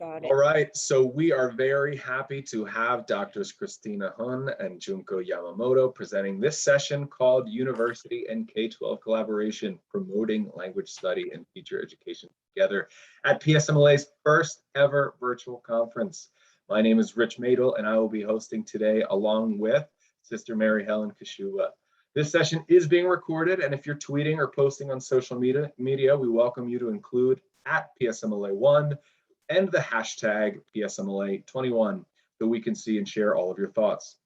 Got it. All right, so we are very happy to have Drs. Christina Huhn and Junko Yamamoto presenting this session called University and K-12 Collaboration, Promoting Language Study and Teacher Education Together at PSMLA's first ever virtual conference. My name is Rich Madel, and I will be hosting today along with Sister Mary Helen Kashua. This session is being recorded, and if you're tweeting or posting on social media, we welcome you to include at PSMLA1 and the hashtag PSMLA21 so we can see and share all of your thoughts.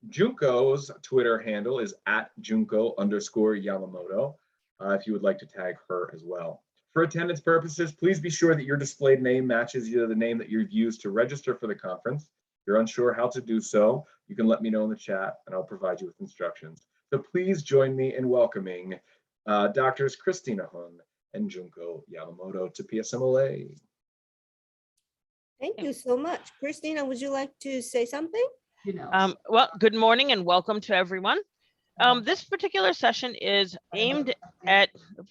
Junko's Twitter handle is at Junko_Yamamoto, if you would like to tag her as well. For attendance purposes, please be sure that your displayed name matches either the name that you've used to register for the conference. If you're unsure how to do so, you can let me know in the chat and I'll provide you with instructions. So please join me in welcoming Drs. Christina Huhn and Junko Yamamoto to PSMLA. Thank you so much. Christina, would you like to say something? Well, good morning and welcome to everyone. This particular session is aimed at,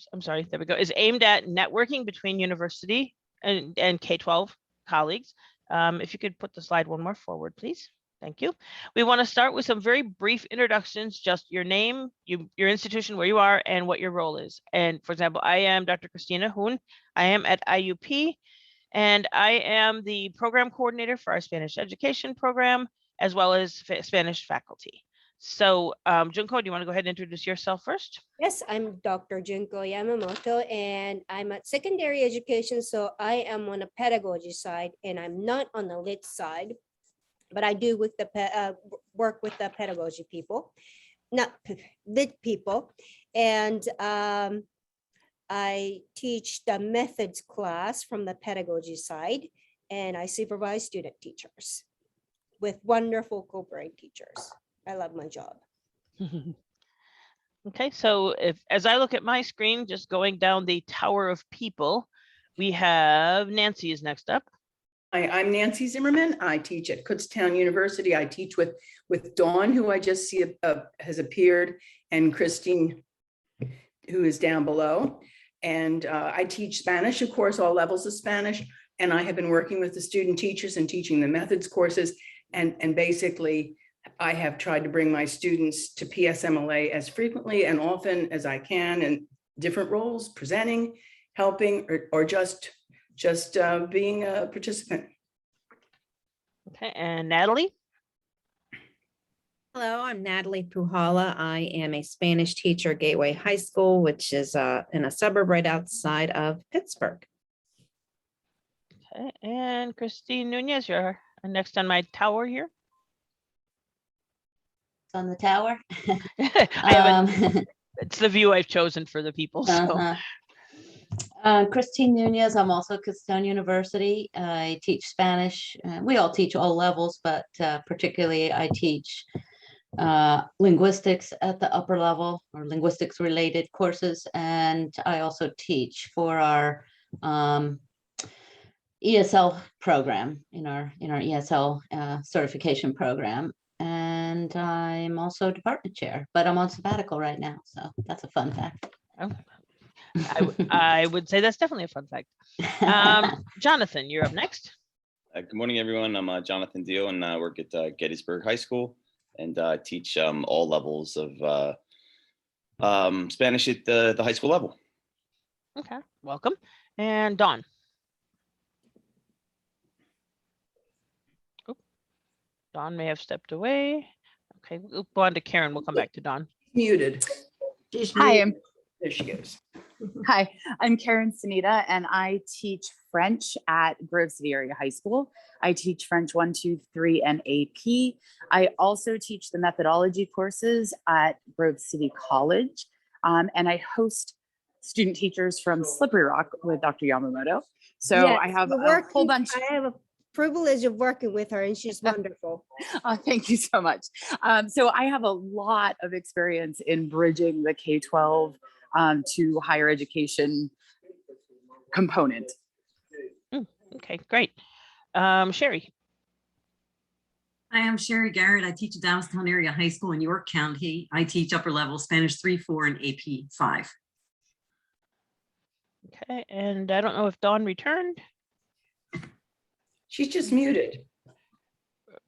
is aimed at networking between university and K-12 colleagues. If you could put the slide one more forward, please. Thank you. We want to start with some very brief introductions, just your name, your institution, where you are, and what your role is. And for example, I am Dr. Christina Huhn. I am at IUP, and I am the program coordinator for our Spanish education program, as well as Spanish faculty. So Junko, do you want to go ahead and introduce yourself first? Yes, I'm Dr. Junko Yamamoto, and I'm at secondary education. So I am on the pedagogy side, and I'm not on the lit side, but I do with the work with the pedagogy people, not lit people. And I teach the methods class from the pedagogy side, and I supervise student teachers with wonderful co-brain teachers. I love my job. Okay, so as I look at my screen, just going down the tower of people, we have Nancy is next up. Hi, I'm Nancy Zimmerman. I teach at Kutztown University. I teach with Dawn, who I just see has appeared, and Christine, who is down below. And I teach Spanish, of course, all levels of Spanish. And I have been working with the student teachers and teaching the methods courses. And basically, I have tried to bring my students to PSMLA as frequently and often as I can in different roles, presenting, helping, or just being a participant. Okay, and Natalie. Hello, I'm Natalie Puhala. I am a Spanish teacher at Gateway High School, which is in a suburb right outside of Pittsburgh. Okay, and Christine Nunez, you're next on my tower here. On the tower. It's the view I've chosen for the people. So. Christine Nunez, I'm also at Kutztown University. I teach Spanish. We all teach all levels, but particularly I teach linguistics at the upper level, or linguistics related courses. And I also teach for our ESL program, in our ESL certification program. And I'm also department chair, but I'm on sabbatical right now. So that's a fun fact. Oh. I would say that's definitely a fun fact. Jonathan, you're up next. Good morning, everyone. I'm Jonathan Dio, and I work at Gettysburg High School, and teach all levels of Spanish at the high school level. Okay, welcome. And Dawn. Oh, Dawn may have stepped away. Okay, we'll go on to Karen. We'll come back to Dawn. Muted. Hi, There she goes. Hi, I'm Karen Sanita, and I teach French at Grove City Area High School. I teach French 1, 2, 3, and AP. I also teach the methodology courses at Grove City College, and I host student teachers from Slippery Rock with Dr. Yamamoto. So yes, I have a whole bunch. I have a privilege of working with her, and she's wonderful. Thank you so much. So I have a lot of experience in bridging the K-12 to higher education component. Okay, great. Sherry. Hi, I'm Sherry Garrett. I teach at Downstown Area High School in York County. I teach upper level Spanish 3, 4, and AP 5. Okay, and I don't know if Dawn returned. She's just muted.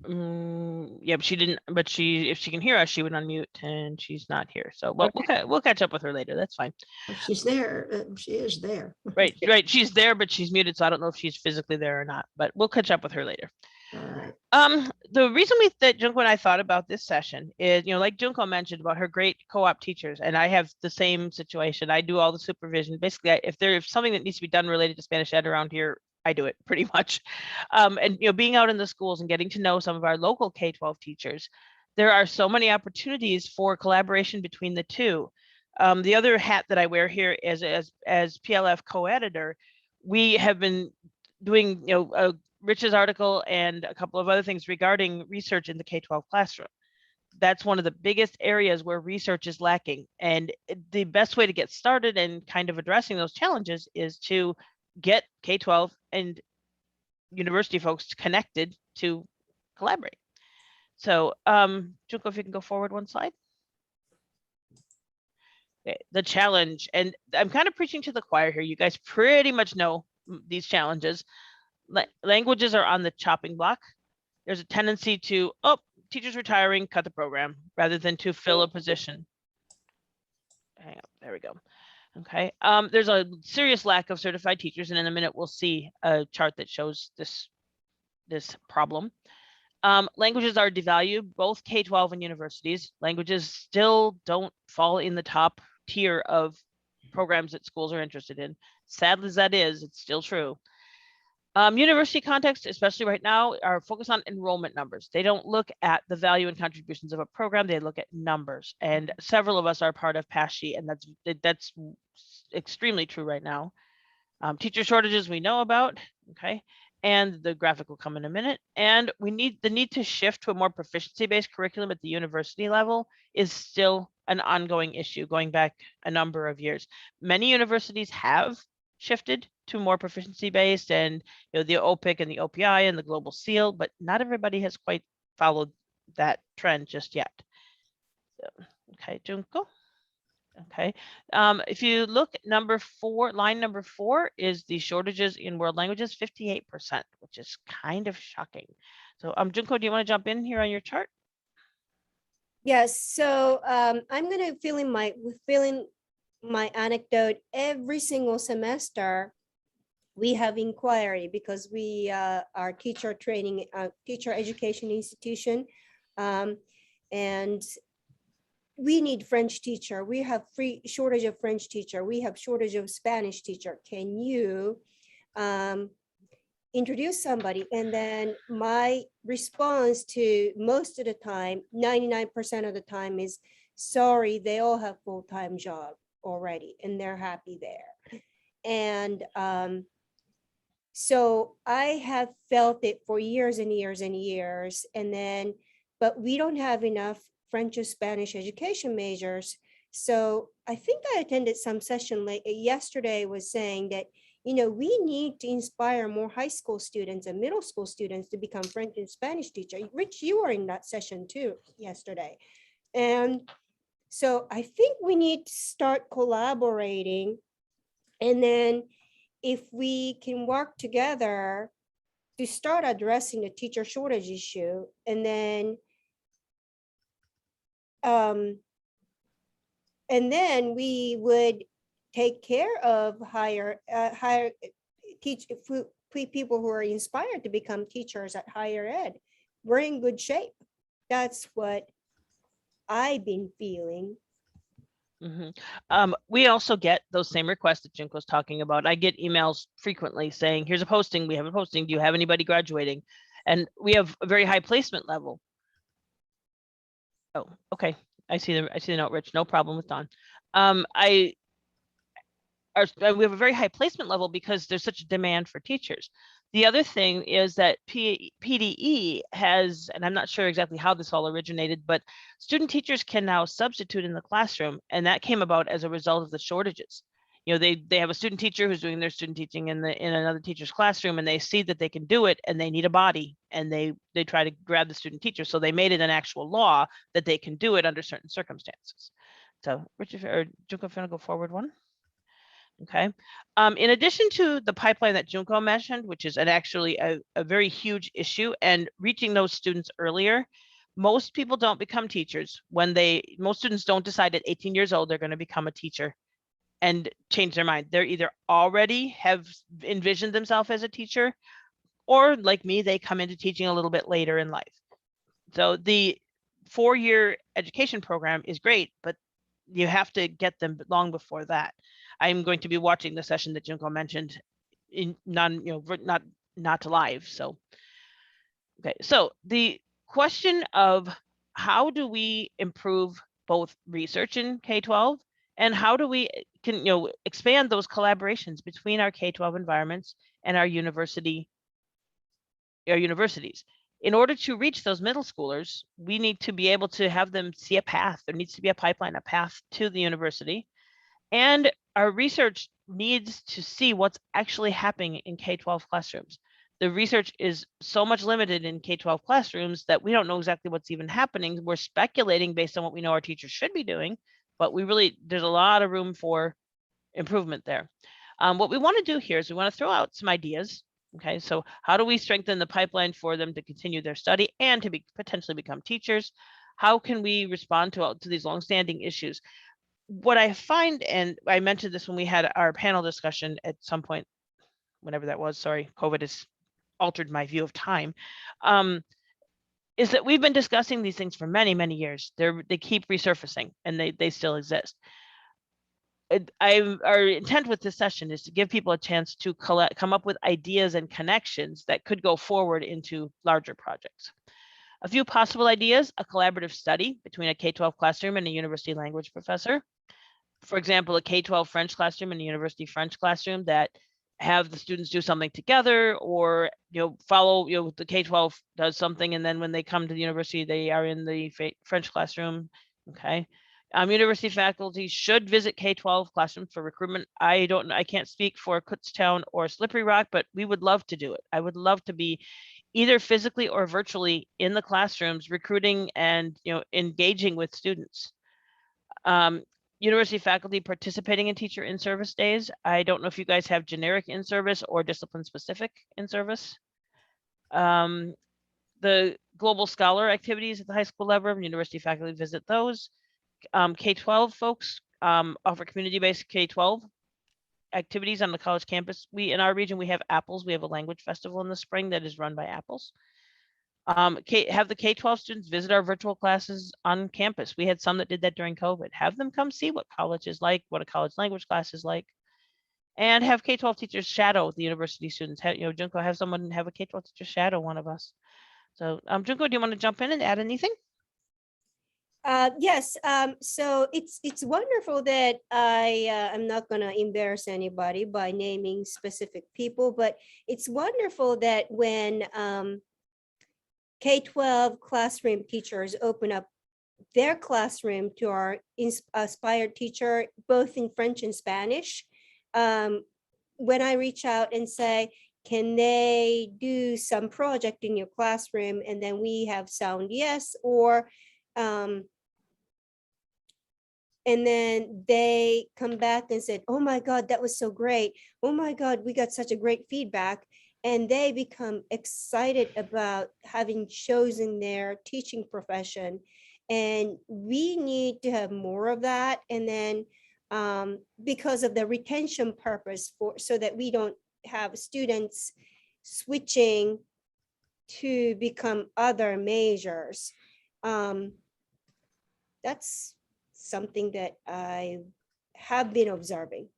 Yeah, but she didn't. But if she can hear us, she would unmute, and she's not here. So, well, we'll catch up with her later. That's fine. She's there. She is there. Right. She's there, but she's muted, so I don't know if she's physically there or not. But we'll catch up with her later. All right. The reason that Junko and I thought about this session is, like Junko mentioned about her great co-op teachers, and I have the same situation. I do all the supervision. Basically, if there's something that needs to be done related to Spanish Ed around here, I do it pretty much. And being out in the schools and getting to know some of our local K-12 teachers, there are so many opportunities for collaboration between the two. The other hat that I wear here is as PLF co-editor, we have been doing Rich's article and a couple of other things regarding research in the K-12 classroom. That's one of the biggest areas where research is lacking. And the best way to get started and kind of addressing those challenges is to get K-12 and university folks connected to collaborate. So Junko, if you can go forward one slide. Okay, the challenge, and I'm kind of preaching to the choir here. You guys pretty much know these challenges. Languages are on the chopping block. There's a tendency to, teachers retiring, cut the program, rather than to fill a position. Hang on, there we go. Okay, there's a serious lack of certified teachers, and in a minute we'll see a chart that shows this problem. Languages are devalued, both K-12 and universities. Languages still don't fall in the top tier of programs that schools are interested in. Sad as that is, it's still true. University contexts, especially right now, are focused on enrollment numbers. They don't look at the value and contributions of a program, they look at numbers. And several of us are part of PASHE, and that's extremely true right now. Teacher shortages we know about, okay? And the graphic will come in a minute. And the need to shift to a more proficiency-based curriculum at the university level is still an ongoing issue going back a number of years. Many universities have shifted to more proficiency-based, and the OPIC and the OPI and the global seal, but not everybody has quite followed that trend just yet. So, okay, Junko. Okay, if you look at line number 4 is the shortages in world languages, 58%, which is kind of shocking. So Junko, do you want to jump in here on your chart? Yes, so I'm going to fill in my anecdote. Every single semester we have inquiry because we are teacher training, teacher education institution, and we need French teacher. We have shortage of French teacher. We have shortage of Spanish teacher. Can you introduce somebody? And then my response to most of the time, 99% of the time is, sorry, they all have full-time job already and they're happy there. And so I have felt it for years and years and years. And then, but we don't have enough French or Spanish education majors. So I think I attended some session yesterday was saying that, we need to inspire more high school students and middle school students to become French and Spanish teacher. Rich, you were in that session too yesterday. And so I think we need to start collaborating. And then if we can work together to start addressing the teacher shortage issue, and then we would take care of people who are inspired to become teachers at higher ed. We're in good shape. That's what I've been feeling. Mm-hmm. We also get those same requests that Junko's talking about. I get emails frequently saying, here's a posting, we have a posting, do you have anybody graduating? And we have a very high placement level. Oh, okay. I see the note, Rich. No problem with Dawn. We have a very high placement level because there's such a demand for teachers. The other thing is that PDE has, and I'm not sure exactly how this all originated, but student teachers can now substitute in the classroom, and that came about as a result of the shortages. They have a student teacher who's doing their student teaching in another teacher's classroom, and they see that they can do it, and they need a body, and they try to grab the student teacher. So they made it an actual law that they can do it under certain circumstances. So, Richard or Junko, if you want to go forward one. Okay. In addition to the pipeline that Junko mentioned, which is actually a very huge issue, and reaching those students earlier, most people don't become teachers when most students don't decide at 18 years old they're going to become a teacher and change their mind. They're either already have envisioned themselves as a teacher, or like me, they come into teaching a little bit later in life. So the 4-year education program is great, but you have to get them long before that. I'm going to be watching the session that Junko mentioned in not live. So, okay. So the question of how do we improve both research in K-12 and how do we expand those collaborations between our K-12 environments and our universities? In order to reach those middle schoolers, we need to be able to have them see a path. There needs to be a pipeline, a path to the university. And our research needs to see what's actually happening in K-12 classrooms. The research is so much limited in K-12 classrooms that we don't know exactly what's even happening. We're speculating based on what we know our teachers should be doing, but there's a lot of room for improvement there. What we want to do here is we want to throw out some ideas. Okay, so how do we strengthen the pipeline for them to continue their study and to potentially become teachers? How can we respond to these longstanding issues? What I find, and I mentioned this when we had our panel discussion at some point, whenever that was, sorry, COVID has altered my view of time, is that we've been discussing these things for many, many years. They keep resurfacing and they still exist. Our intent with this session is to give people a chance to come up with ideas and connections that could go forward into larger projects. A few possible ideas: a collaborative study between a K-12 classroom and a university language professor. For example, a K-12 French classroom and a university French classroom that have the students do something together, or follow the K-12 does something and then when they come to the university they are in the French classroom. Okay. University faculty should visit K-12 classrooms for recruitment. I can't speak for Kutztown or Slippery Rock, but we would love to do it. I would love to be either physically or virtually in the classrooms recruiting and engaging with students. University faculty participating in teacher in-service days. I don't know if you guys have generic in-service or discipline-specific in-service. The global scholar activities at the high school level, university faculty visit those. K-12 folks offer community-based K-12 activities on the college campus. In our region, we have Apples. We have a language festival in the spring that is run by Apples. Have the K-12 students visit our virtual classes on campus. We had some that did that during COVID. Have them come see what college is like, what a college language class is like, and have K-12 teachers shadow the university students. Junko, have someone have a K-12 teacher shadow one of us. So Junko, do you want to jump in and add anything? Yes. So it's wonderful that I'm not going to embarrass anybody by naming specific people, but it's wonderful that when K-12 classroom teachers open up their classroom to our aspired teacher, both in French and Spanish. When I reach out and say, can they do some project in your classroom? And then we have sound yes, or and then they come back and said, oh my God, that was so great. Oh my God, we got such a great feedback. And they become excited about having chosen their teaching profession. And we need to have more of that. And then because of the retention purpose, so that we don't have students switching to become other majors. That's something that I have been observing.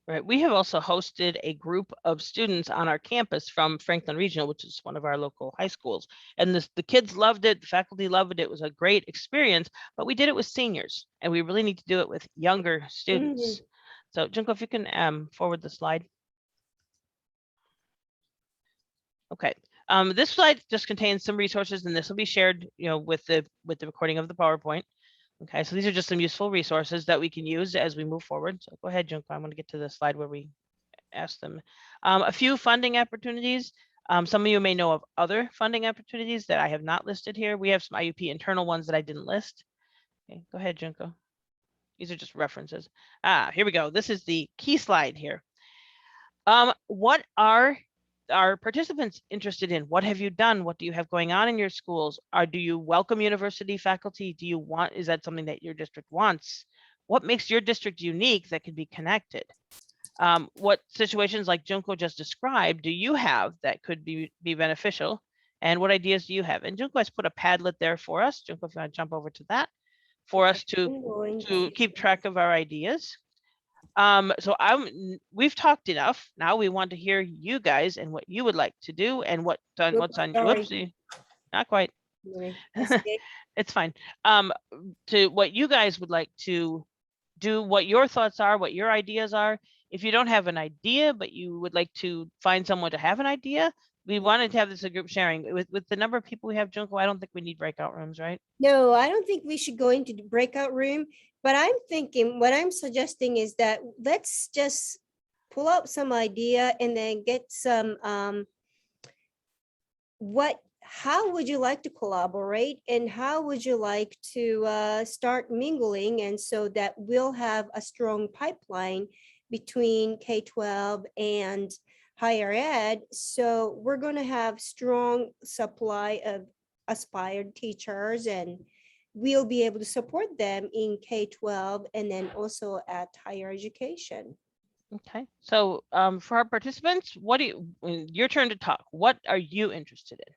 Right. We have also hosted a group of students on our campus from Franklin Regional, which is one of our local high schools. And the kids loved it. The faculty loved it. It was a great experience, but we did it with seniors and we really need to do it with younger students. Mm-hmm. So Junko, if you can forward the slide. Okay. This slide just contains some resources and this will be shared, with the recording of the PowerPoint. Okay, so these are just some useful resources that we can use as we move forward. So go ahead, Junko. I'm going to get to the slide where we ask them. A few funding opportunities. Some of you may know of other funding opportunities that I have not listed here. We have some IUP internal ones that I didn't list. Okay, go ahead, Junko. These are just references. Here we go. This is the key slide here. What are our participants interested in? What have you done? What do you have going on in your schools? Do you welcome university faculty? Do you want, is that something that your district wants? What makes your district unique that can be connected? What situations like Junko just described do you have that could be beneficial? And what ideas do you have? And Junko has put a Padlet there for us. Junko, if you want to jump over to that, for us to keep track of our ideas. So we've talked enough. Now we want to hear you guys and what you would like to do and what's on whoopsie, not quite. It's fine. To what you guys would like to do, what your thoughts are, what your ideas are. If you don't have an idea, but you would like to find someone to have an idea, we wanted to have this a group sharing. With the number of people we have, Junko, I don't think we need breakout rooms, right? No, I don't think we should go into the breakout room, but I'm thinking, what I'm suggesting is that let's just pull out some idea and then get some, how would you like to collaborate and how would you like to start mingling, and so that we'll have a strong pipeline between K-12 and higher ed. So we're going to have strong supply of aspired teachers, and we'll be able to support them in K-12 and then also at higher education. Okay, so for our participants, your turn to talk. What are you interested in?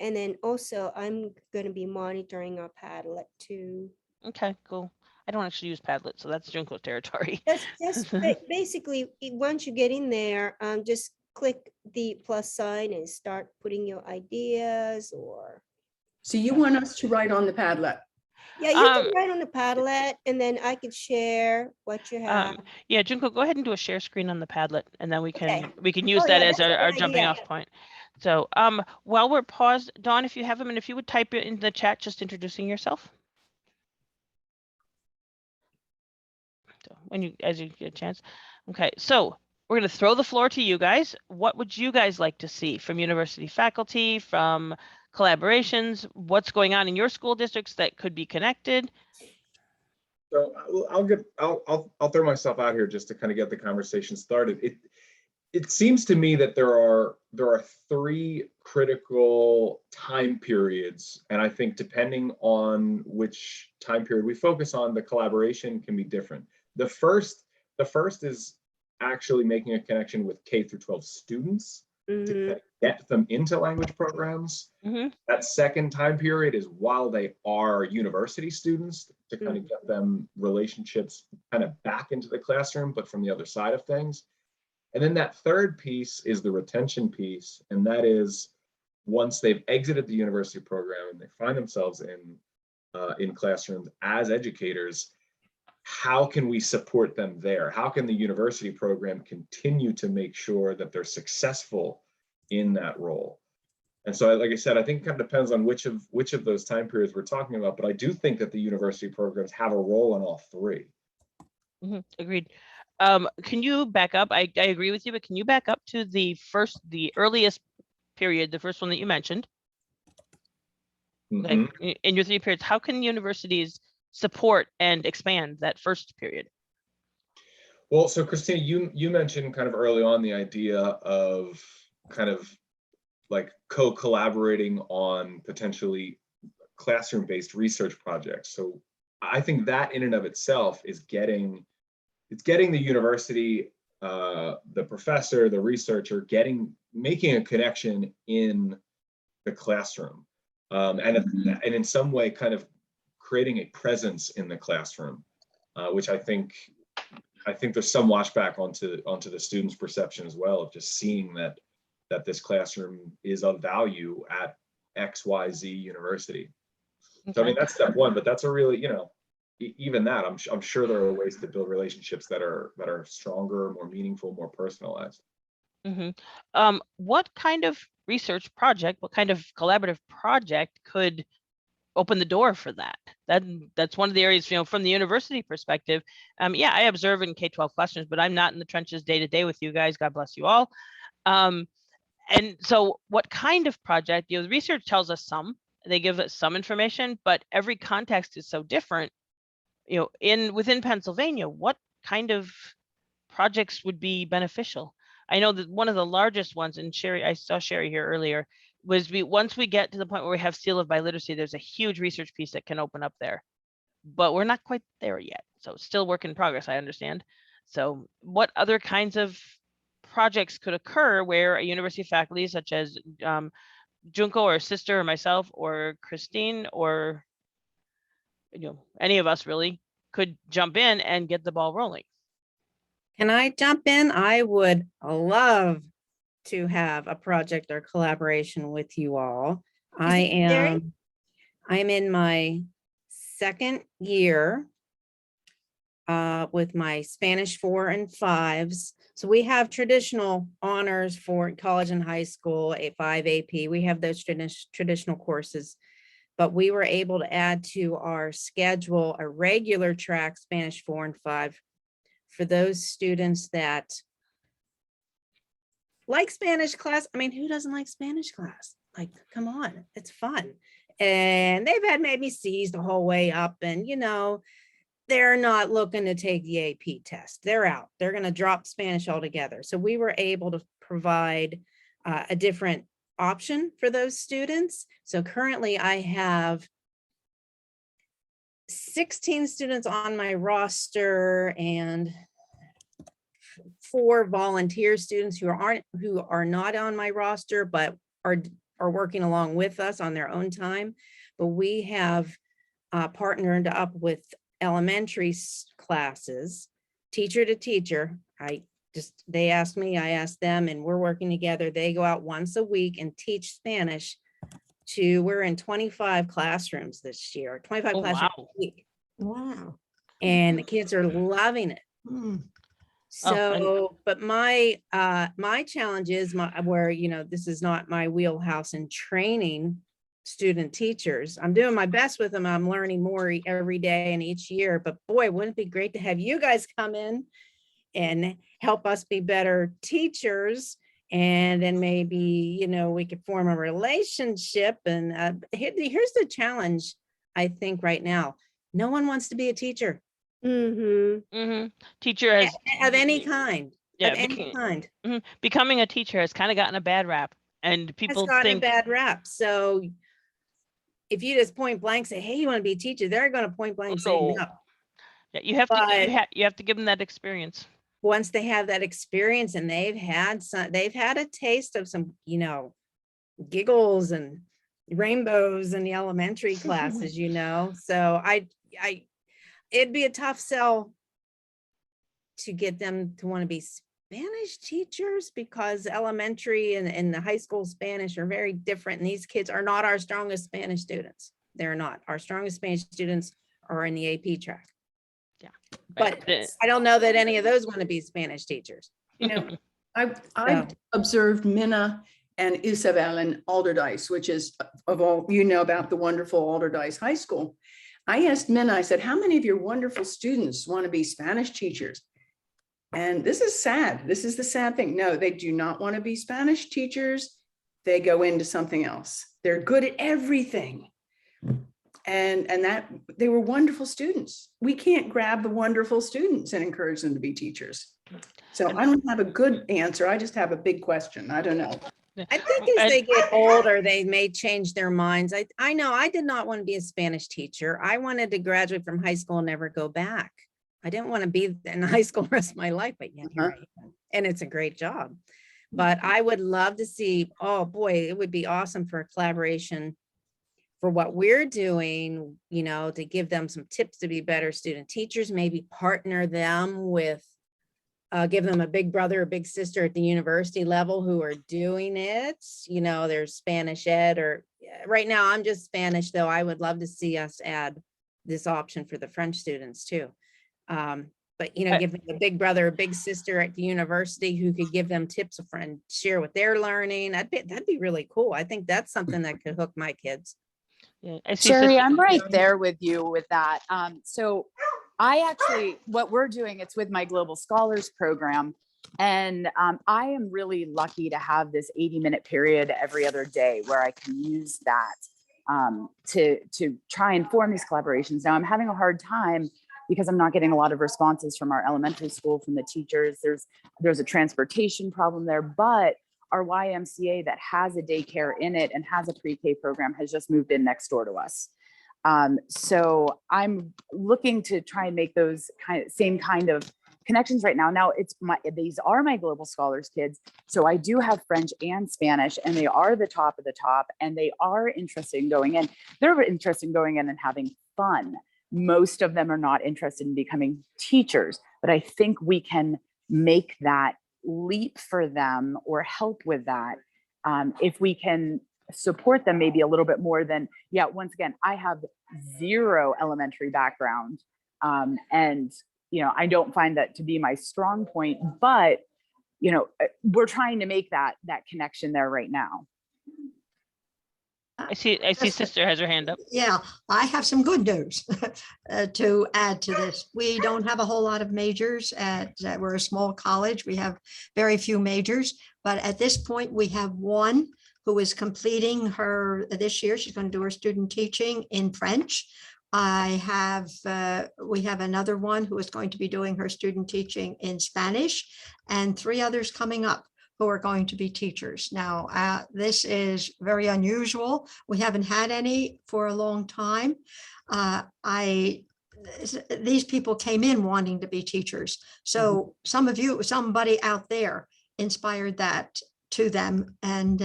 And then also I'm going to be monitoring our Padlet too. Okay, cool. I don't actually use Padlet, so that's Junko's territory. Just basically, once you get in there, just click the plus sign and start putting your ideas. Or So you want us to write on the Padlet? yeah, you can write on the Padlet and then I can share what you have. Yeah, Junko, go ahead and do a share screen on the Padlet, and then we can Okay. use Oh, that yeah, as that's a our good jumping idea. off point. So while we're paused, Dawn, if you have them, and if you would type it in the chat, just introducing yourself. So as you get a chance. Okay, so we're going to throw the floor to you guys. What would you guys like to see from university faculty, from collaborations? What's going on in your school districts that could be connected? So I'll throw myself out here just to kind of get the conversation started. It seems to me that there are three critical time periods, and I think depending on which time period we focus on, the collaboration can be different. The first is actually making a connection with K-12 students to get them into language programs. That second time period is while they are university students, to kind of get them relationships kind of back into the classroom, but from the other side of things. And then that third piece is the retention piece, and that is once they've exited the university program and they find themselves in classrooms as educators, how can we support them there? How can the university program continue to make sure that they're successful in that role? And so, like I said, I think it kind of depends on which of those time periods we're talking about, but I do think that the university programs have a role in all three. Agreed. Can you back up? I agree with you, but can you back up to the earliest period, the first one that you mentioned? Like in your three periods, how can universities support and expand that first period? Well, so Christina, you mentioned kind of early on the idea of kind of like co-collaborating on potentially classroom-based research projects. So I think that in and of itself is getting the university, the professor, the researcher, making a connection in the classroom, and in some way kind of creating a presence in the classroom, which I think there's some washback onto the students' perception as well, of just seeing that this classroom is of value at XYZ university. Okay. So I mean, that's step one, but that's a really, even that, I'm sure there are ways to build relationships that are stronger, more meaningful, more personalized. What kind of research project, what kind of collaborative project could open the door for that? That's one of the areas, from the university perspective. Yeah, I observe in K-12 classrooms, but I'm not in the trenches day to day with you guys. God bless you all. And so what kind of project, the research tells us they give us some information, but every context is so different within Pennsylvania, what kind of projects would be beneficial? I know that one of the largest ones, and Sherry, I saw Sherry here earlier, was once we get to the point where we have seal of biliteracy, there's a huge research piece that can open up there, but we're not quite there yet. So still work in progress, I understand. So what other kinds of projects could occur where a university faculty such as Junko or sister or myself or Christine or any of us really could jump in and get the ball rolling? Can I jump in? I would love to have a project or collaboration with you all. I'm in my second year with my Spanish 4 and 5s. So we have traditional honors for college and high school, a 5 AP. We have those traditional courses, but we were able to add to our schedule a regular track Spanish 4 and 5 for those students that like Spanish class. I mean, who doesn't like Spanish class? Like, come on, it's fun. And they've had maybe C's the whole way up, and they're not looking to take the AP test. They're out. They're going to drop Spanish altogether. So we were able to provide a different option for those students. So currently I have 16 students on my roster and 4 volunteer students who are not on my roster, but are working along with us on their own time. But we have partnered up with elementary classes, teacher to teacher. They asked me, I asked them, and we're working together. They go out once a week and teach Spanish we're in 25 classrooms this year, 25 classrooms a week. Wow. And the kids are loving it. So, but my challenge is where, this is not my wheelhouse in training student teachers. I'm doing my best with them. I'm learning more every day and each year, but boy, wouldn't it be great to have you guys come in and help us be better teachers. And then maybe, we could form a relationship. And here's the challenge, I think right now, no one wants to be a teacher. Teacher has of any kind. Yeah, of any kind. Becoming a teacher has kind of gotten a bad rap, and people think a bad rap. So if you just point blank say, "Hey, you want to be a teacher?" They're going to point blank say no. Yeah, you have to give them that experience. Once they have that experience and they've had a taste of some, giggles and rainbows in the elementary classes, So it'd be a tough sell to get them to want to be Spanish teachers, because elementary and the high school Spanish are very different. And these kids are not our strongest Spanish students. They're not. Our strongest Spanish students are in the AP track. Yeah. But I don't know that any of those want to be Spanish teachers. I've observed Minna and Isabel in Alderdice, which is of all, about the wonderful Alderdice High School. I asked Minna, I said, how many of your wonderful students want to be Spanish teachers? And this is sad. This is the sad thing. No, they do not want to be Spanish teachers. They go into something else. They're good at everything. And that they were wonderful students. We can't grab the wonderful students and encourage them to be teachers. So I don't have a good answer. I just have a big question. I don't know. I think as they get older, they may change their minds. I know I did not want to be a Spanish teacher. I wanted to graduate from high school and never go back. I didn't want to be in high school the rest of my life, but yeah, here I am. And it's a great job. But I would love to see, oh boy, it would be awesome for a collaboration for what we're doing, to give them some tips to be better student teachers, maybe partner them with, give them a big brother or big sister at the university level who are doing it. There's Spanish ed, or right now I'm just Spanish, though I would love to see us add this option for the French students too. But give them a big brother or big sister at the university who could give them tips and share what they're learning. That'd be really cool. I think that's something that could hook my kids. Yeah, I see. Sherry, I'm right there with you with that. So what we're doing, it's with my Global Scholars program. And I am really lucky to have this 80-minute period every other day where I can use that to try and form these collaborations. Now I'm having a hard time because I'm not getting a lot of responses from our elementary school, from the teachers. There's a transportation problem there, but our YMCA that has a daycare in it and has a pre-K program has just moved in next door to us. So I'm looking to try and make those same kind of connections right now. Now these are my Global Scholars kids. So I do have French and Spanish, and they are the top of the top, and they are interested in going in. They're interested in going in and having fun. Most of them are not interested in becoming teachers, but I think we can make that leap for them or help with that if we can support them maybe a little bit more than, once again, I have zero elementary background, and I don't find that to be my strong point, but we're trying to make that connection there right now. I see Sister has her hand up. Yeah, I have some good news to add to this. We don't have a whole lot of majors we're a small college. We have very few majors, but at this point we have one who is completing her this year. She's going to do her student teaching in French. We have another one who is going to be doing her student teaching in Spanish, and 3 others coming up who are going to be teachers. Now, this is very unusual. We haven't had any for a long time. These people came in wanting to be teachers. So somebody out there inspired that to them. And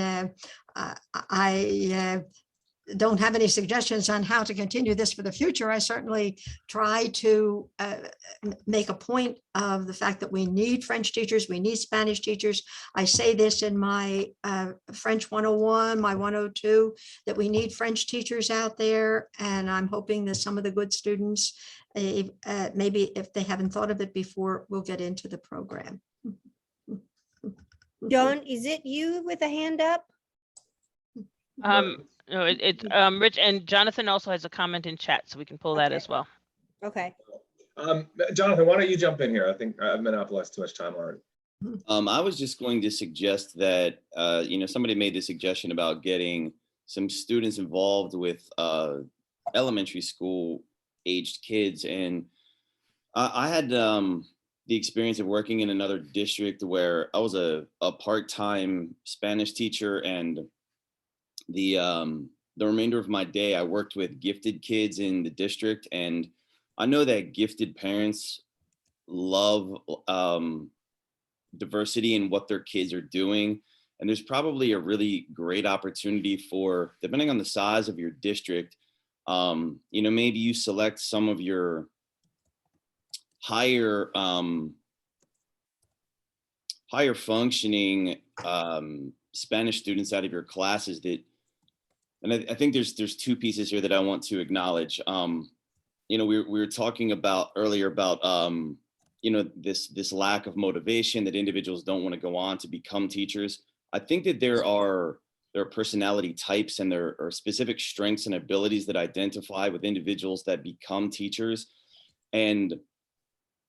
I don't have any suggestions on how to continue this for the future. I certainly try to make a point of the fact that we need French teachers, we need Spanish teachers. I say this in my French 101, my 102, that we need French teachers out there. And I'm hoping that some of the good students, maybe if they haven't thought of it before, will get into the program. John, is it you with a hand up? No, it's Rich, and Jonathan also has a comment in chat, so we can pull that as well. Okay. Jonathan, why don't you jump in here? I think I've monopolized too much time already. I was just going to suggest that, somebody made the suggestion about getting some students involved with elementary school aged kids. And I had the experience of working in another district where I was a part-time Spanish teacher, and the remainder of my day I worked with gifted kids in the district. And I know that gifted parents love diversity in what their kids are doing. And there's probably a really great opportunity for, depending on the size of your district, maybe you select some of your higher functioning Spanish students out of your classes and I think there's 2 pieces here that I want to acknowledge. We were talking about earlier about this lack of motivation, that individuals don't want to go on to become teachers. I think that there are personality types, and there are specific strengths and abilities that identify with individuals that become teachers. And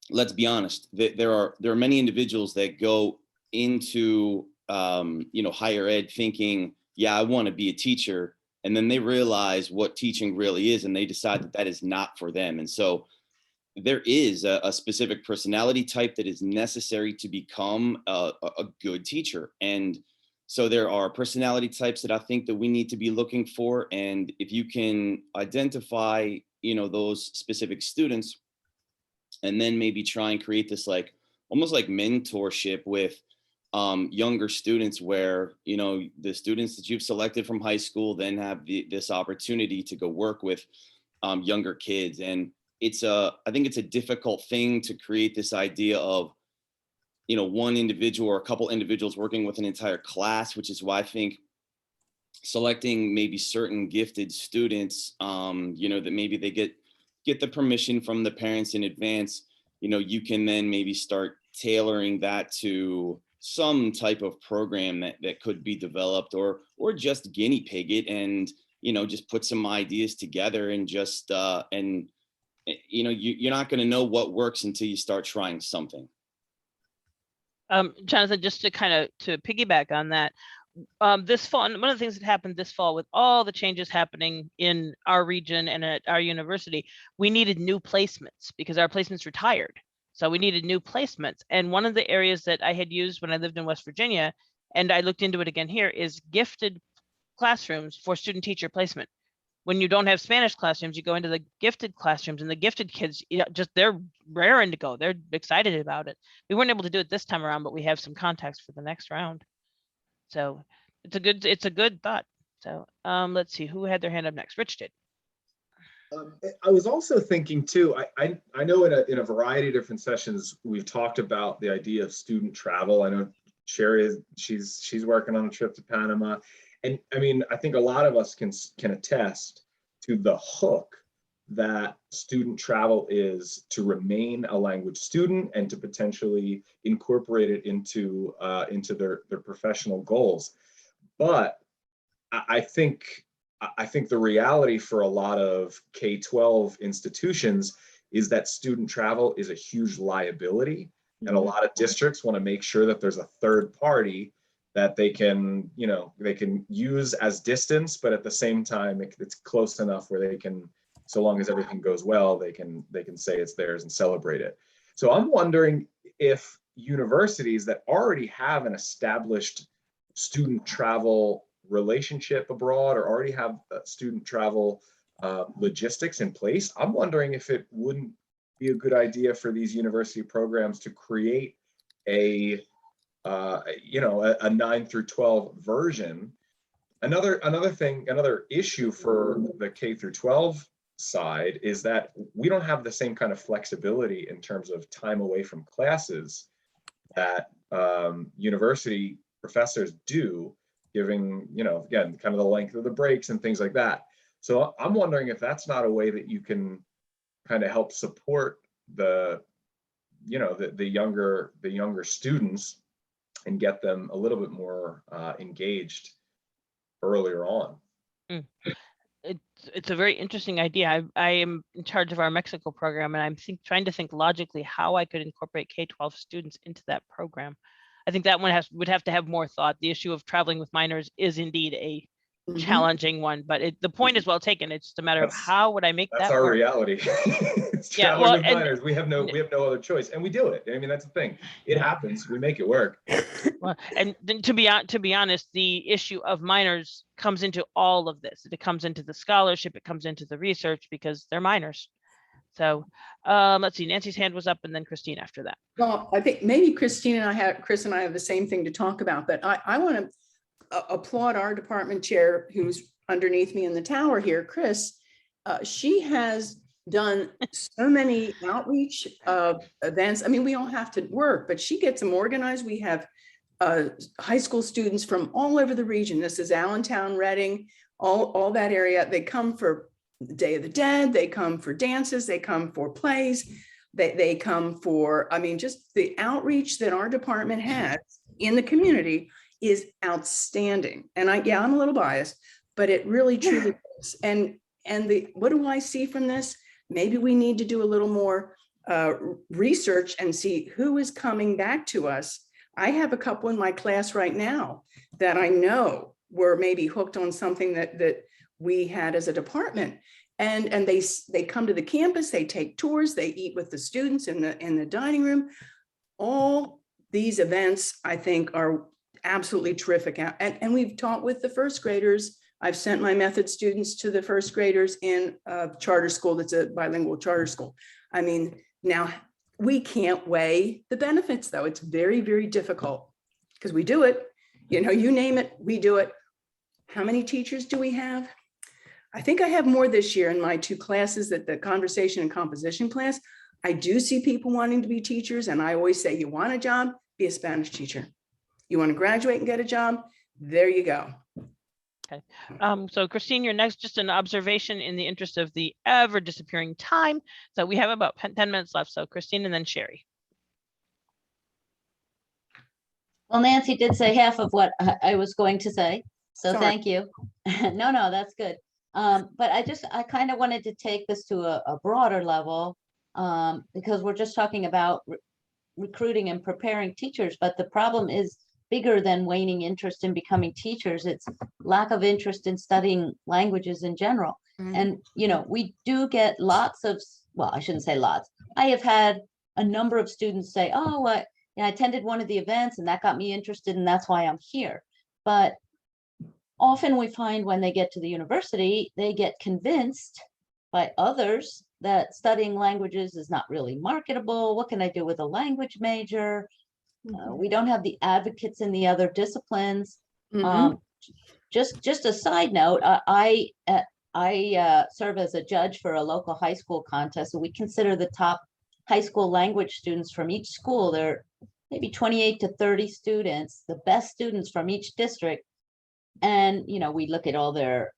let's be honest, there are many individuals that go into higher ed thinking, I want to be a teacher, and then they realize what teaching really is, and they decide that is not for them. And so there is a specific personality type that is necessary to become a good teacher. And so there are personality types that I think that we need to be looking for. And if you can identify, those specific students, and then maybe try and create this almost like mentorship with younger students, where the students that you've selected from high school then have this opportunity to go work with younger kids. And I think it's a difficult thing to create this idea of one individual or a couple individuals working with an entire class, which is why I think selecting maybe certain gifted students, that maybe they get the permission from the parents in advance, you can then maybe start tailoring that to some type of program that could be developed, or just guinea pig it and, just put some ideas together and just, you're not going to know what works until you start trying something. Jonathan, just to to piggyback on that, this fall, and one of the things that happened this fall with all the changes happening in our region and at our university, we needed new placements because our placements retired. So we needed new placements. And one of the areas that I had used when I lived in West Virginia, and I looked into it again here, is gifted classrooms for student teacher placement. When you don't have Spanish classrooms, you go into the gifted classrooms, and the gifted kids, they're raring to go. They're excited about it. We weren't able to do it this time around, but we have some contacts for the next round. So it's a good thought. So let's see who had their hand up next. Rich did. I was also thinking too, I know in a variety of different sessions, we've talked about the idea of student travel. I know Sherry she's working on a trip to Panama. And I mean, I think a lot of us can attest to the hook that student travel is to remain a language student and to potentially incorporate it into their professional goals. But I think the reality for a lot of K-12 institutions is that student travel is a huge liability. And a lot of districts want to make sure that there's a third party that they can use as distance, but at the same time, it's close enough where they can, so long as everything goes well, they can say it's theirs and celebrate it. So I'm wondering if universities that already have an established student travel relationship abroad or already have student travel logistics in place, I'm wondering if it wouldn't be a good idea for these university programs to create a 9 through 12 version. Another issue for the K through 12 side is that we don't have the same kind of flexibility in terms of time away from classes that university professors do, giving, again, kind of the length of the breaks and things like that. So I'm wondering if that's not a way that you can kind of help support the younger students and get them a little bit more engaged earlier on. It's a very interesting idea. I am in charge of our Mexico program, and I'm trying to think logically how I could incorporate K-12 students into that program. I think that one would have to have more thought. The issue of traveling with minors is indeed a challenging one, but the point is well taken. It's just a matter of how would I make that work. That's our reality. It's traveling with minors. We have no other choice, and we do it. I mean, that's the thing. It happens. We make it work. Well, and then to be honest, the issue of minors comes into all of this. It comes into the scholarship. It comes into the research because they're minors. So let's see. Nancy's hand was up, and then Christine after that. Well, I think maybe Chris and I have the same thing to talk about, but I want to applaud our department chair who's underneath me in the tower here, Chris. She has done so many outreach events. I mean, we all have to work, but she gets them organized. We have high school students from all over the region. This is Allentown, Reading, all that area. They come for Day of the Dead. They come for dances. They come for plays. They come for, I mean, just the outreach that our department has in the community is outstanding. And I'm a little biased, but it really truly is. And what do I see from this? Maybe we need to do a little more research and see who is coming back to us. I have a couple in my class right now that I know were maybe hooked on something that we had as a department. And they come to the campus, they take tours, they eat with the students in the dining room. All these events, I think, are absolutely terrific. And we've taught with the first graders. I've sent my method students to the first graders in a charter school that's a bilingual charter school. I mean, now we can't weigh the benefits though. It's very, very difficult because we do it, you name it, we do it. How many teachers do we have? I think I have more this year in my two classes, that the conversation and composition class. I do see people wanting to be teachers. And I always say, you want a job, be a Spanish teacher. You want to graduate and get a job, there you go. Okay. So Christine, you're next. Just an observation in the interest of the ever disappearing time. So we have about 10 minutes left. So Christine and then Sherry. Well, Nancy did say half of what I was going to say. So Sorry. Thank you. No, that's good. But I kind of wanted to take this to a broader level because we're just talking about recruiting and preparing teachers. But the problem is bigger than waning interest in becoming teachers. It's lack of interest in studying languages in general. And, we do get lots of, well, I shouldn't say lots. I have had a number of students say, oh, I attended one of the events and that got me interested and that's why I'm here. But often we find when they get to the university, they get convinced by others that studying languages is not really marketable. What can I do with a language major? We don't have the advocates in the other disciplines. Just a side note, I serve as a judge for a local high school contest. So we consider the top high school language students from each school. There are maybe 28 to 30 students, the best students from each district. And, we look at all their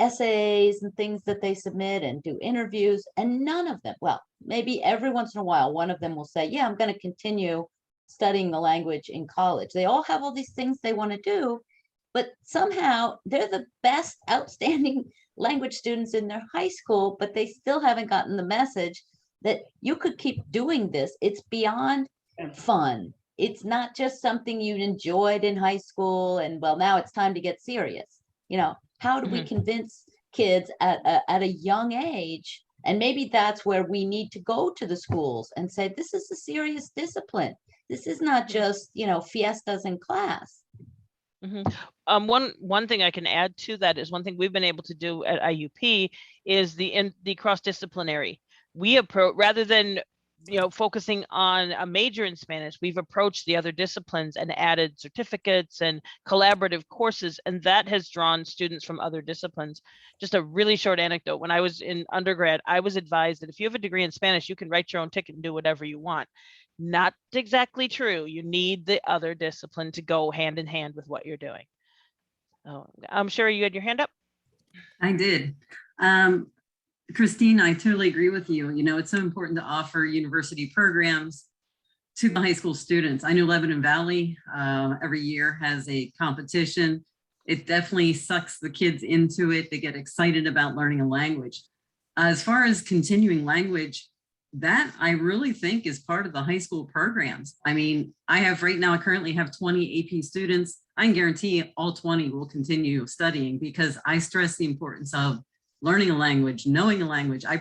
essays and things that they submit and do interviews, and none of them, well, maybe every once in a while, one of them will say, yeah, I'm going to continue studying the language in college. They all have all these things they want to do, but somehow they're the best outstanding language students in their high school, but they still haven't gotten the message that you could keep doing this. It's beyond fun. It's not just something you enjoyed in high school and, well, now it's time to get serious. How do we convince kids at a young age? And maybe that's where we need to go to the schools and say, this is a serious discipline. This is not just, fiestas in class. One thing I can add to that is one thing we've been able to do at IUP is the cross-disciplinary. We approach, rather than focusing on a major in Spanish, we've approached the other disciplines and added certificates and collaborative courses, and that has drawn students from other disciplines. Just a really short anecdote. When I was in undergrad, I was advised that if you have a degree in Spanish, you can write your own ticket and do whatever you want. Not exactly true. You need the other discipline to go hand in hand with what you're doing. I'm sure you had your hand up. I did. Christina, I totally agree with you. It's so important to offer university programs to the high school students. I know Lebanon Valley every year has a competition. It definitely sucks the kids into it. They get excited about learning a language. As far as continuing language, that I really think is part of the high school programs. I mean, I currently have 20 AP students. I can guarantee all 20 will continue studying because I stress the importance of learning a language, knowing a language. I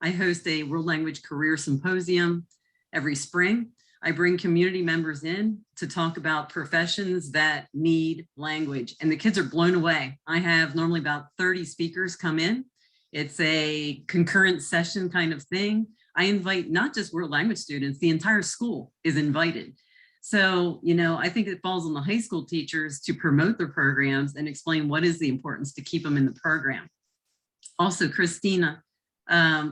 host a World Language Career Symposium every spring. I bring community members in to talk about professions that need language, and the kids are blown away. I have normally about 30 speakers come in. It's a concurrent session kind of thing. I invite not just world language students, the entire school is invited. So, I think it falls on the high school teachers to promote their programs and explain what is the importance to keep them in the program. Also, Christina,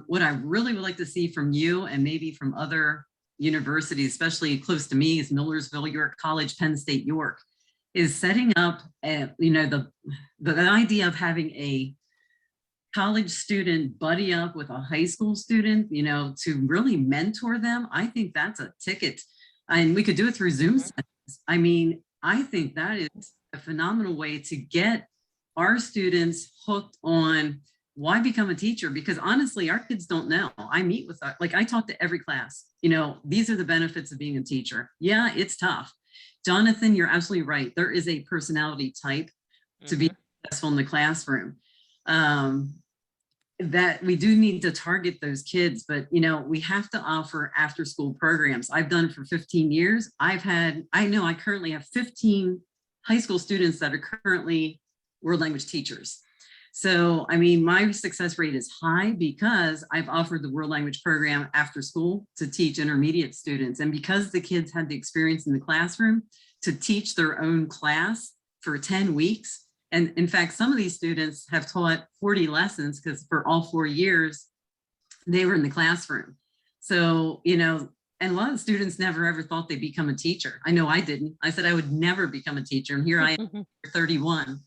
what I really would like to see from you and maybe from other universities, especially close to me, is Millersville, York College, Penn State, York, is setting up, the idea of having a college student buddy up with a high school student, to really mentor them. I think that's a ticket. And we could do it through Zoom sessions. I mean, I think that is a phenomenal way to get our students hooked on why become a teacher, because honestly, our kids don't know. I meet with, I talk to every class, these are the benefits of being a teacher. Yeah, it's tough. Jonathan, you're absolutely right. There is a personality type to be successful in the classroom. That we do need to target those kids, but we have to offer after school programs. I've done it for 15 years. I currently have 15 high school students that are currently world language teachers. So, I mean, my success rate is high because I've offered the world language program after school to teach intermediate students. And because the kids had the experience in the classroom to teach their own class for 10 weeks. And in fact, some of these students have taught 40 lessons because for all 4 years, they were in the classroom. So, and a lot of students never ever thought they'd become a teacher. I know I didn't. I said I would never become a teacher. And here I am, 31.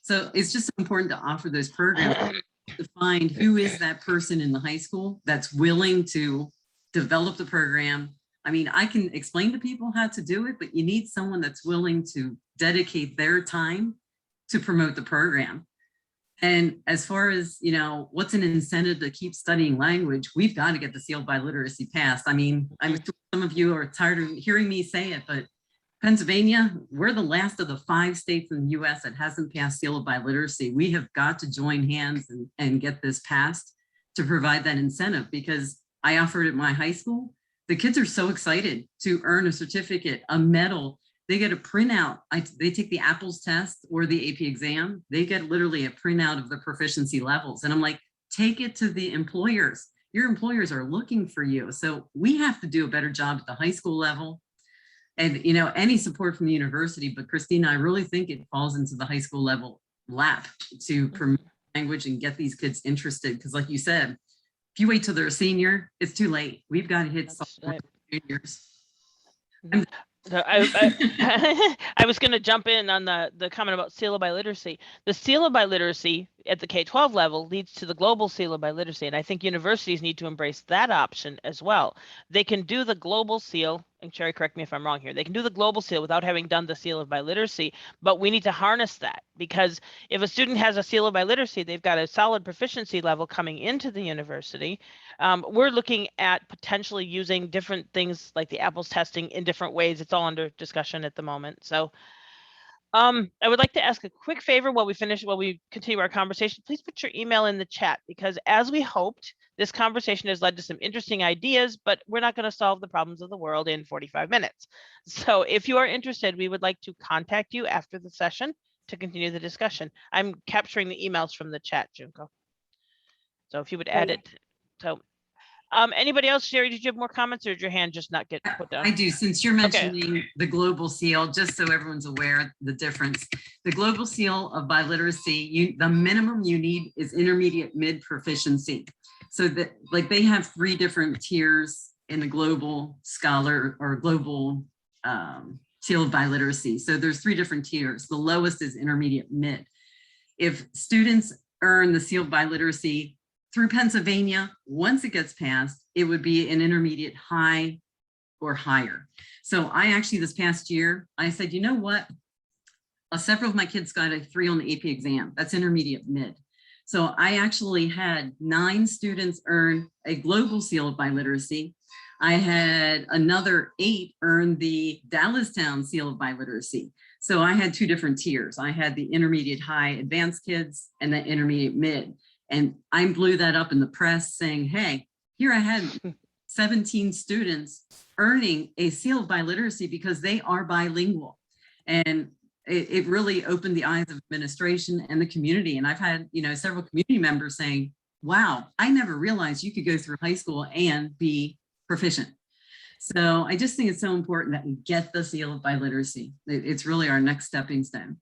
So it's just important to offer those programs to find who is that person in the high school that's willing to develop the program. I mean, I can explain to people how to do it, but you need someone that's willing to dedicate their time to promote the program. And as far as, you know, what's an incentive to keep studying language, we've got to get the seal of biliteracy passed. I mean, I'm sure some of you are tired of hearing me say it, but Pennsylvania, we're the last of the 5 states in the US that hasn't passed seal of biliteracy. We have got to join hands and get this passed to provide that incentive, because I offered at my high school. The kids are so excited to earn a certificate, a medal. They get a printout. They take the Apples test or the AP exam. They get literally a printout of the proficiency levels. And I'm like, take it to the employers. Your employers are looking for you. So we have to do a better job at the high school level. And, you know, any support from the university, but Christina, I really think it falls into the high school level lap to promote language and get these kids interested. Because like you said, if you wait till they're a senior, it's too late. We've got to hit sophomore, juniors. So I was going to jump in on the comment about seal of biliteracy. The seal of biliteracy at the K-12 level leads to the global seal of biliteracy, and I think universities need to embrace that option as well. They can do the global seal, and Sherry, correct me if I'm wrong here, they can do the global seal without having done the seal of biliteracy, but we need to harness that, because if a student has a seal of biliteracy, they've got a solid proficiency level coming into the university. We're looking at potentially using different things like the Apples testing in different ways. It's all under discussion at the moment. So I would like to ask a quick favor while we continue our conversation. Please put your email in the chat, because as we hoped, this conversation has led to some interesting ideas, but we're not going to solve the problems of the world in 45 minutes. So if you are interested, we would like to contact you after the session to continue the discussion. I'm capturing the emails from the chat, Junko. So if you would add it. So anybody else? Sherry, did you have more comments, or did your hand just not get put down? I do, since you're mentioning the global seal, just so everyone's aware the difference. The global seal of biliteracy, the minimum you need is intermediate mid proficiency. So that, like, they have 3 different tiers in the global scholar or global seal of biliteracy. So there's 3 different tiers. The lowest is intermediate mid. If students earn the seal of biliteracy through Pennsylvania, once it gets passed, it would be an intermediate high or higher. So I actually, this past year, I said, you know what? Several of my kids got a 3 on the AP exam. That's intermediate mid. So I actually had 9 students earn a global seal of biliteracy. I had another 8 earn the Dallastown seal of biliteracy. So I had 2 different tiers. I had the intermediate high advanced kids and the intermediate mid. And I blew that up in the press saying, hey, here I had 17 students earning a seal of biliteracy because they are bilingual. And it really opened the eyes of administration and the community. And I've had, you know, several community members saying, wow, I never realized you could go through high school and be proficient. So I just think it's so important that we get the seal of biliteracy. It's really our next stepping stone.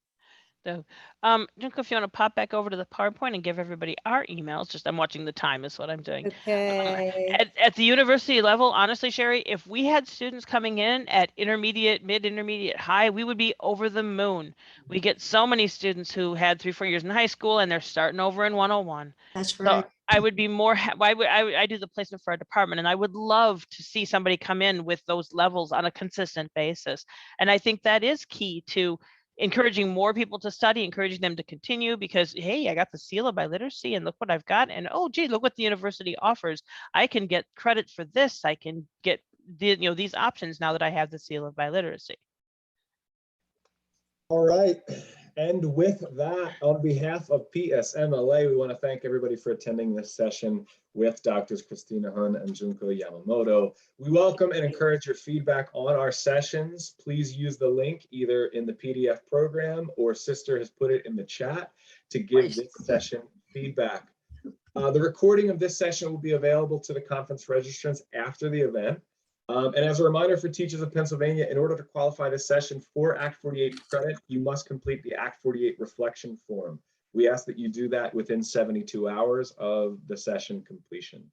So, Junko, if you want to pop back over to the PowerPoint and give everybody our emails, just I'm watching the time is what I'm doing. Okay. At the university level, honestly, Sherry, if we had students coming in at intermediate, mid-intermediate, high, we would be over the moon. We get so many students who had 3-4 years in high school and they're starting over in 101. That's right. So I would be more, I do the placement for our department, and I would love to see somebody come in with those levels on a consistent basis. And I think that is key to encouraging more people to study, encouraging them to continue, because, hey, I got the seal of biliteracy and look what I've got. And, oh, gee, look what the university offers. I can get credit for this. I can get these options now that I have the seal of biliteracy. All right. And with that, on behalf of PSMLA, we want to thank everybody for attending this session with Drs. Christina Huhn and Junko Yamamoto. We welcome and encourage your feedback on our sessions. Please use the link either in the PDF program, or Sister has put it in the chat to give this session feedback. The recording of this session will be available to the conference registrants after the event. And as a reminder for teachers of Pennsylvania, in order to qualify this session for Act 48 credit, you must complete the Act 48 reflection form. We ask that you do that within 72 hours of the session completion.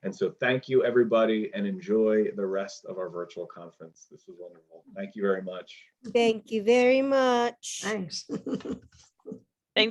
And so thank you, everybody, and enjoy the rest of our virtual conference. This was wonderful. Thank you very much. Thank you very much. Thanks. Thanks.